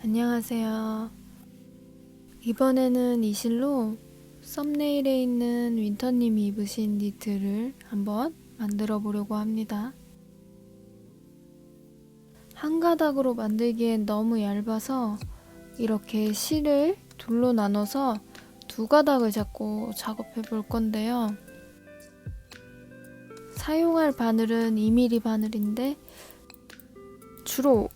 안녕하세요. 이번에는 이 실로 썸네일에 있는 윈터님이 입으신 니트를 한번 만들어 보려고 합니다. 한 가닥으로 만들기엔 너무 얇아서 이렇게 실을 둘로 나눠서 두 가닥을 잡고 작업해 볼 건데요. 사용할 바늘은 2mm 바늘인데 주로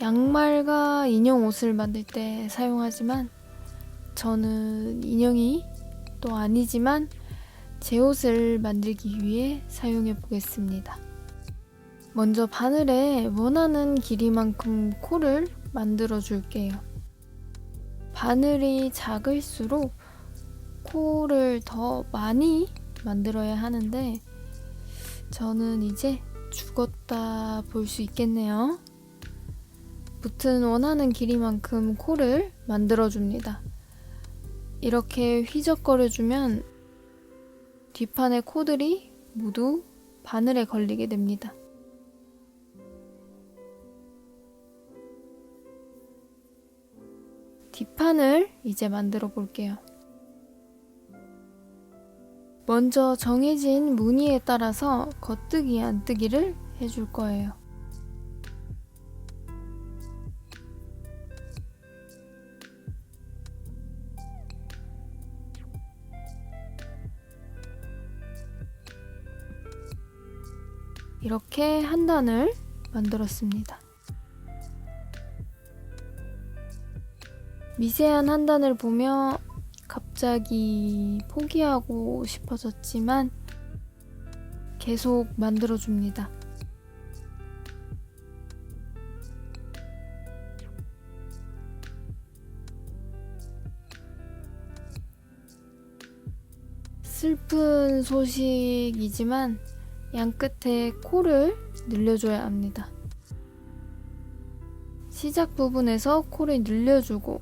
양말과 인형 옷을 만들 때 사용하지만 저는 인형이 또 아니지만 제 옷을 만들기 위해 사용해 보겠습니다. 먼저 바늘에 원하는 길이만큼 코를 만들어 줄게요. 바늘이 작을수록 코를 더 많이 만들어야 하는데 저는 이제 죽었다 볼 수 있겠네요. 무튼 원하는 길이만큼 코를 만들어줍니다. 이렇게 휘적거려주면 뒷판의 코들이 모두 바늘에 걸리게 됩니다. 뒷판을 이제 만들어 볼게요. 먼저 정해진 무늬에 따라서 겉뜨기 안뜨기를 해줄 거예요. 이렇게 한 단을 만들었습니다. 미세한 한 단을 보며 갑자기 포기하고 싶어졌지만 계속 만들어줍니다. 슬픈 소식이지만 양 끝에 코를 늘려줘야 합니다. 시작 부분에서 코를 늘려주고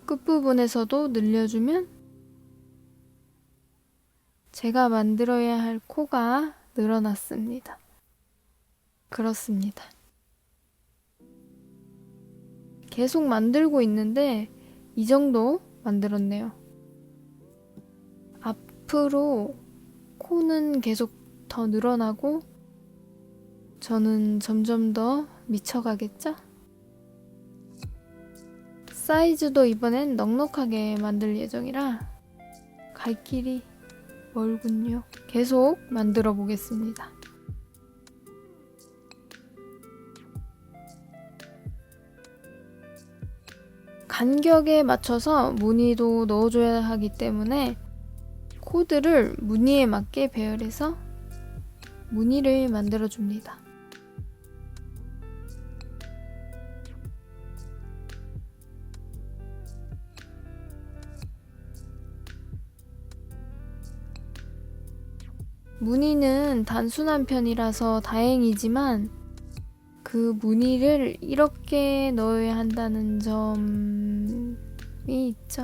끝부분에서도 늘려주면 제가 만들어야 할 코가 늘어났습니다. 그렇습니다. 계속 만들고 있는데 이 정도 만들었네요. 앞으로 코는 계속 더 늘어나고 저는 점점 더 미쳐가겠죠? 사이즈도 이번엔 넉넉하게 만들 예정이라 갈 길이 멀군요. 계속 만들어 보겠습니다. 간격에 맞춰서 무늬도 넣어줘야 하기 때문에 코드를 무늬에 맞게 배열해서 무늬를 만들어 줍니다. 무늬는 단순한 편이라서 다행이지만 그 무늬를 이렇게 넣어야 한다는 점이 있죠.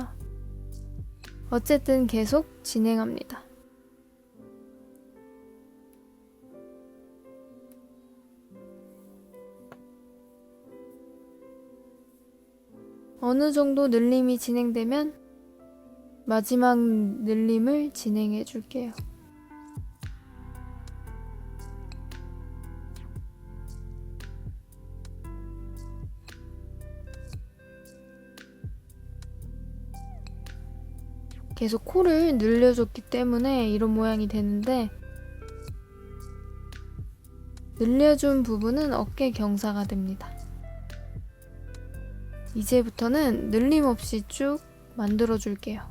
어쨌든 계속 진행합니다. 어느 정도 늘림이 진행되면 마지막 늘림을 진행해 줄게요. 계속 코를 늘려줬기 때문에 이런 모양이 되는데 늘려준 부분은 어깨 경사가 됩니다. 이제부터는 늘림 없이 쭉 만들어 줄게요.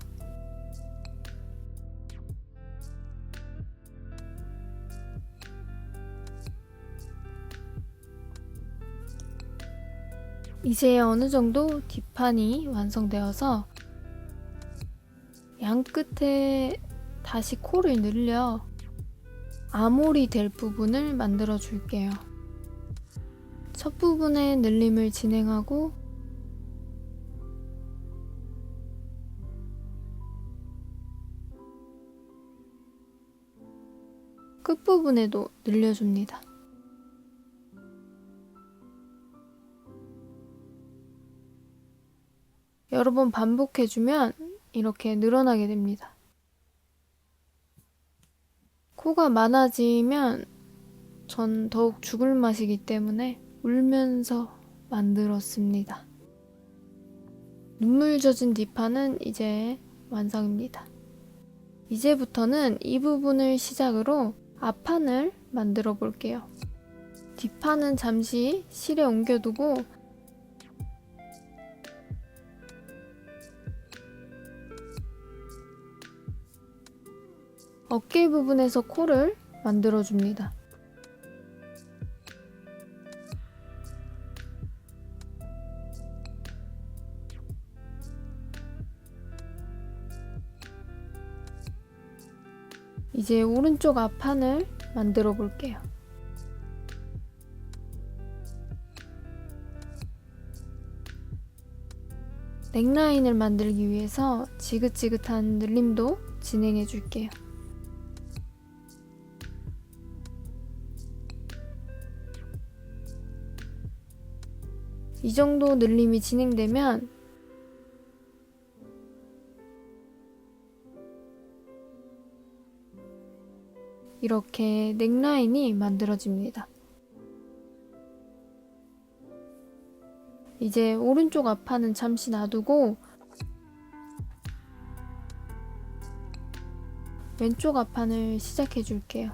이제 어느 정도 뒷판이 완성되어서 양 끝에 다시 코를 늘려 아몰이 될 부분을 만들어 줄게요. 첫 부분에 늘림을 진행하고 끝부분에도 늘려줍니다. 여러 번 반복해주면 이렇게 늘어나게 됩니다. 코가 많아지면 전 더욱 죽을 맛이기 때문에 울면서 만들었습니다. 눈물 젖은 뒷판은 이제 완성입니다. 이제부터는 이 부분을 시작으로 앞판을 만들어 볼게요. 뒷판은 잠시 실에 옮겨두고 어깨 부분에서 코를 만들어 줍니다. 이제 오른쪽 앞판을 만들어 볼게요. 넥라인을 만들기 위해서 지긋지긋한 늘림도 진행해 줄게요. 이 정도 늘림이 진행되면 이렇게 넥라인이 만들어집니다. 이제 오른쪽 앞판은 잠시 놔두고 왼쪽 앞판을 시작해 줄게요.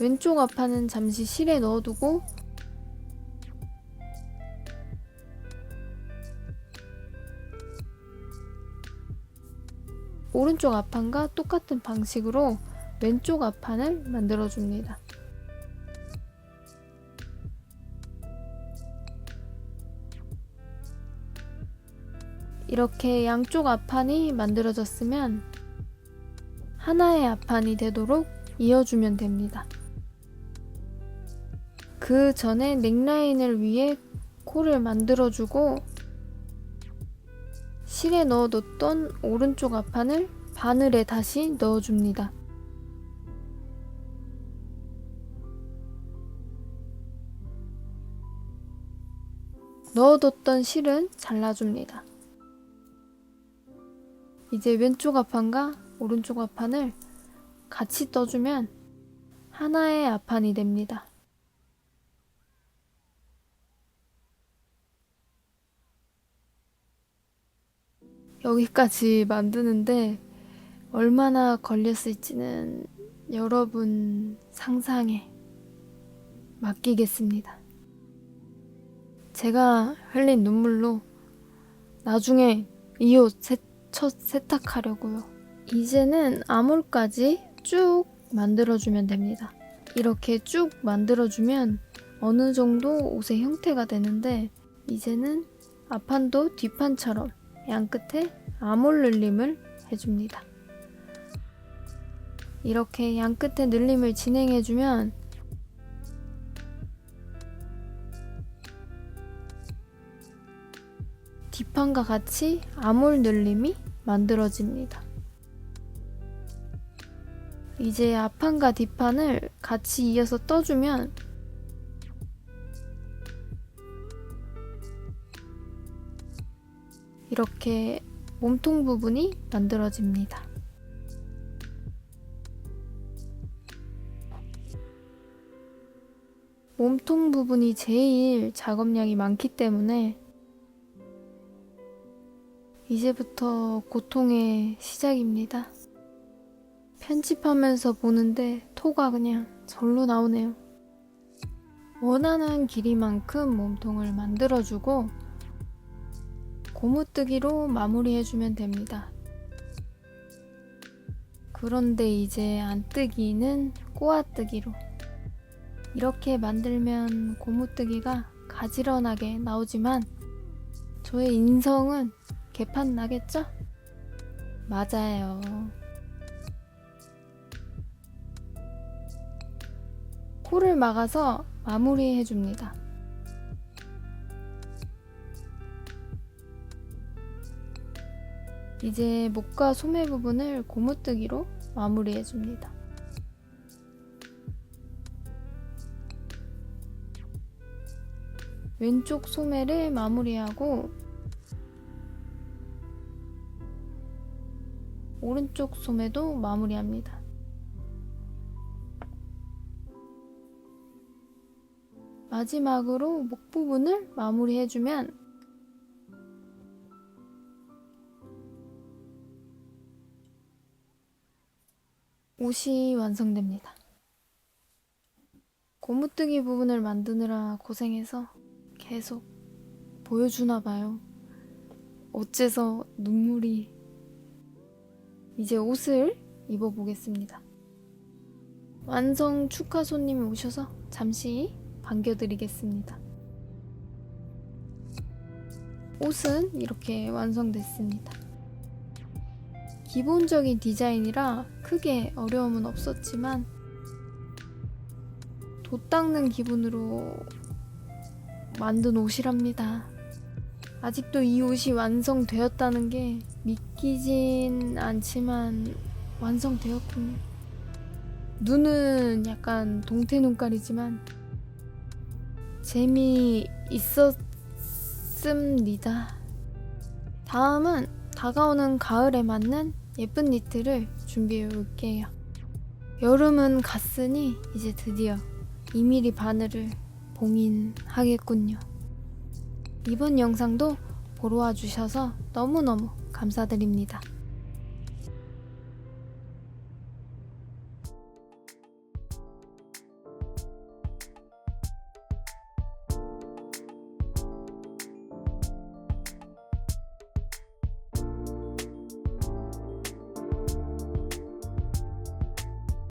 왼쪽 앞판은 잠시 실에 넣어두고 오른쪽 앞판과 똑같은 방식으로 왼쪽 앞판을 만들어 줍니다. 이렇게 양쪽 앞판이 만들어졌으면 하나의 앞판이 되도록 이어주면 됩니다. 그 전에 넥라인을 위해 코를 만들어주고 실에 넣어뒀던 오른쪽 앞판을 바늘에 다시 넣어줍니다. 넣어뒀던 실은 잘라줍니다. 이제 왼쪽 앞판과 오른쪽 앞판을 같이 떠주면 하나의 앞판이 됩니다. 여기까지 만드는데 얼마나 걸렸을지는 여러분 상상에 맡기겠습니다. 제가 흘린 눈물로 나중에 이 옷 첫 세탁하려고요. 이제는 아몰까지 쭉 만들어주면 됩니다. 이렇게 쭉 만들어주면 어느 정도 옷의 형태가 되는데 이제는 앞판도 뒷판처럼 양끝에 아몰 늘림을 해줍니다. 이렇게 양끝에 늘림을 진행해주면 뒷판과 같이 아몰 늘림이 만들어집니다. 이제 앞판과 뒷판을 같이 이어서 떠주면 이렇게 몸통 부분이 만들어집니다. 몸통 부분이 제일 작업량이 많기 때문에 이제부터 고통의 시작입니다. 편집하면서 보는데 토가 그냥 절로 나오네요. 원하는 길이만큼 몸통을 만들어주고 고무뜨기로 마무리해주면 됩니다. 그런데 이제 안뜨기는 꼬아뜨기로 이렇게 만들면 고무뜨기가 가지런하게 나오지만 저의 인성은 개판 나겠죠? 맞아요. 코를 막아서 마무리해줍니다. 이제 목과 소매 부분을 고무뜨기로 마무리해 줍니다. 왼쪽 소매를 마무리하고 오른쪽 소매도 마무리합니다. 마지막으로 목 부분을 마무리해주면 옷이 완성됩니다. 고무뜨기 부분을 만드느라 고생해서 계속 보여주나봐요. 어째서 눈물이. 이제 옷을 입어보겠습니다. 완성 축하 손님이 오셔서 잠시 반겨드리겠습니다. 옷은 이렇게 완성됐습니다. 기본적인 디자인이라 크게 어려움은 없었지만 돛 닦는 기분으로 만든 옷이랍니다. 아직도 이 옷이 완성되었다는 게 믿기진 않지만 완성되었군요. 눈은 약간 동태 눈깔이지만 재미있었습니다. 다음은 다가오는 가을에 맞는 예쁜 니트를 준비해 올게요. 여름은 갔으니 이제 드디어 2mm 바늘을 봉인하겠군요. 이번 영상도 보러 와주셔서 너무너무 감사드립니다.